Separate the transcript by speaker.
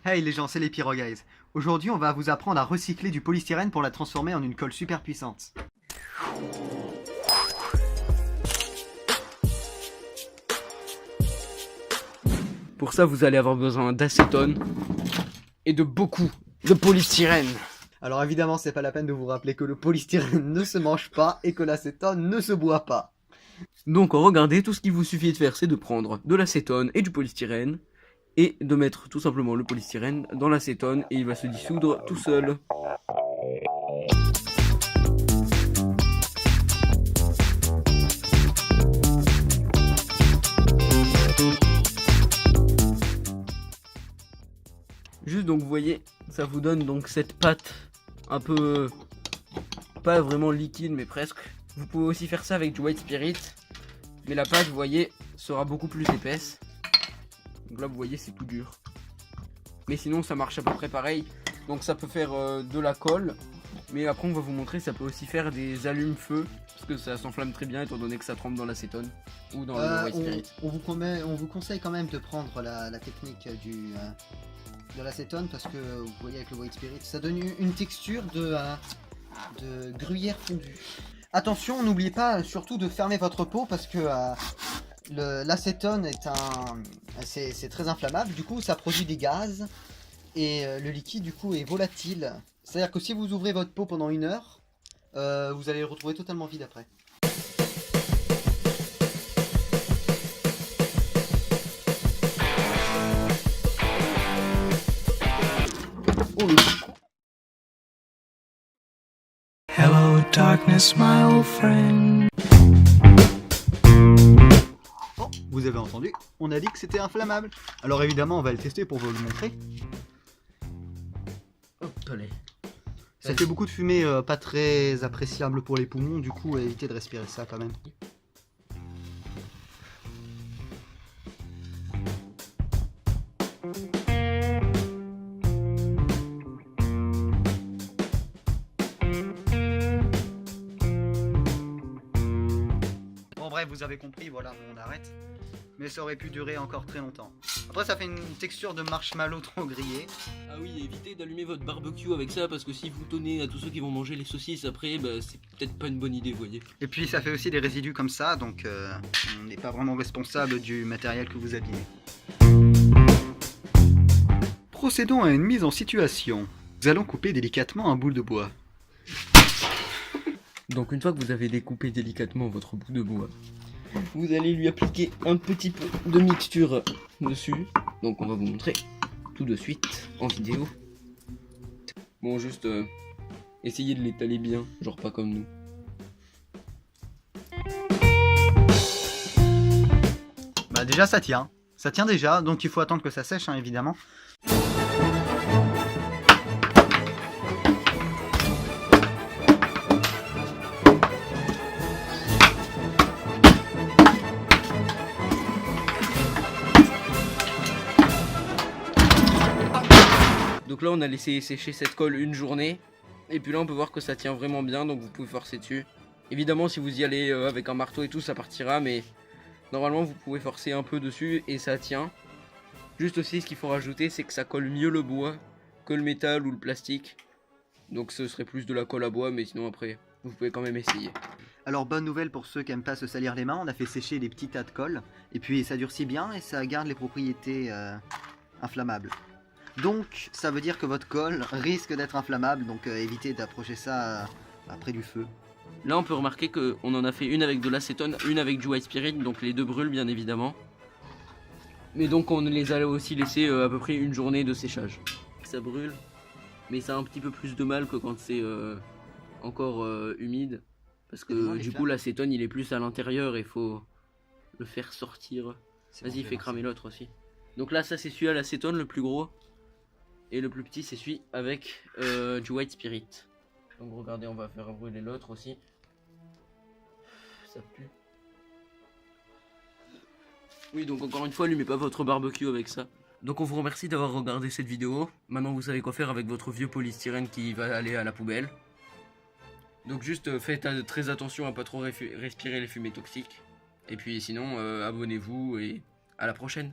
Speaker 1: Hey les gens, c'est les Pyro Guys. Aujourd'hui, on va vous apprendre à recycler du polystyrène pour la transformer en une colle super puissante.
Speaker 2: Pour ça, vous allez avoir besoin d'acétone et de beaucoup de polystyrène.
Speaker 1: Alors évidemment, c'est pas la peine de vous rappeler que le polystyrène ne se mange pas et que l'acétone ne se boit pas.
Speaker 2: Donc regardez, tout ce qu'il vous suffit de faire, c'est de prendre de l'acétone et du polystyrène et de mettre tout simplement le polystyrène dans l'acétone et il va se dissoudre tout seul. Juste donc vous voyez, ça vous donne donc cette pâte un peu, pas vraiment liquide mais presque. Vous pouvez aussi faire ça avec du white spirit, mais la pâte vous voyez sera beaucoup plus épaisse. Donc là vous voyez c'est tout dur. Mais sinon ça marche à peu près pareil. Donc ça peut faire de la colle, mais après on va vous montrer ça peut aussi faire des allumes-feu, parce que ça s'enflamme très bien étant donné que ça trempe dans l'acétone ou dans le white spirit.
Speaker 1: On vous conseille quand même de prendre la technique de l'acétone parce que vous voyez avec le white spirit, ça donne une texture de gruyère fondue. Attention, n'oubliez pas surtout de fermer votre pot parce que l'acétone c'est très inflammable, du coup ça produit des gaz et le liquide du coup est volatile. C'est-à-dire que si vous ouvrez votre pot pendant 1 heure, vous allez le retrouver totalement vide après.
Speaker 2: Oh le
Speaker 3: Hello, darkness, my old friend.
Speaker 1: Oh, vous avez entendu, on a dit que c'était inflammable. Alors évidemment, on va le tester pour vous le montrer.
Speaker 2: hop, allez.
Speaker 1: Ça fait beaucoup de fumée, pas très appréciable pour les poumons, du coup évitez de respirer ça quand même. Bon bref, vous avez compris, voilà, on arrête. Mais ça aurait pu durer encore très longtemps. Après ça fait une texture de marshmallow trop grillé.
Speaker 2: Ah oui, évitez d'allumer votre barbecue avec ça parce que si vous tenez à tous ceux qui vont manger les saucisses après, bah, c'est peut-être pas une bonne idée, vous voyez.
Speaker 1: Et puis ça fait aussi des résidus comme ça, donc on n'est pas vraiment responsable du matériel que vous abîmez. Procédons à une mise en situation. Nous allons couper délicatement un bout de bois.
Speaker 2: Donc une fois que vous avez découpé délicatement votre bout de bois, vous allez lui appliquer un petit peu de mixture dessus. Donc on va vous montrer tout de suite en vidéo. Bon, juste essayez de l'étaler bien, genre pas comme nous.
Speaker 1: Bah déjà ça tient déjà, donc il faut attendre que ça sèche hein, évidemment.
Speaker 2: Donc là on a laissé sécher cette colle une journée. Et puis là on peut voir que ça tient vraiment bien, donc vous pouvez forcer dessus. Évidemment si vous y allez avec un marteau et tout ça partira, mais normalement vous pouvez forcer un peu dessus et ça tient. Juste aussi ce qu'il faut rajouter c'est que ça colle mieux le bois que le métal ou le plastique. Donc ce serait plus de la colle à bois, mais sinon après vous pouvez quand même essayer.
Speaker 1: Alors bonne nouvelle pour ceux qui aiment pas se salir les mains, on a fait sécher des petits tas de colle. Et puis ça durcit bien et ça garde les propriétés inflammables. Donc ça veut dire que votre colle risque d'être inflammable, donc évitez d'approcher ça près du feu.
Speaker 2: Là on peut remarquer qu'on en a fait une avec de l'acétone, une avec du white spirit, donc les deux brûlent bien évidemment. Mais donc on les a aussi laissés à peu près une journée de séchage. Ça brûle, mais ça a un petit peu plus de mal que quand c'est encore humide. Parce que du coup l'acétone il est plus à l'intérieur et il faut le faire sortir. Vas-y, fais cramer l'autre aussi. Donc là ça c'est celui à l'acétone le plus gros. Et le plus petit c'est celui avec du white spirit. Donc regardez, on va faire brûler l'autre aussi. Ça pue. Oui, donc encore une fois, allumez pas votre barbecue avec ça. Donc on vous remercie d'avoir regardé cette vidéo. Maintenant vous savez quoi faire avec votre vieux polystyrène qui va aller à la poubelle. Donc juste faites très attention à pas trop respirer les fumées toxiques. Et puis sinon, abonnez-vous et à la prochaine.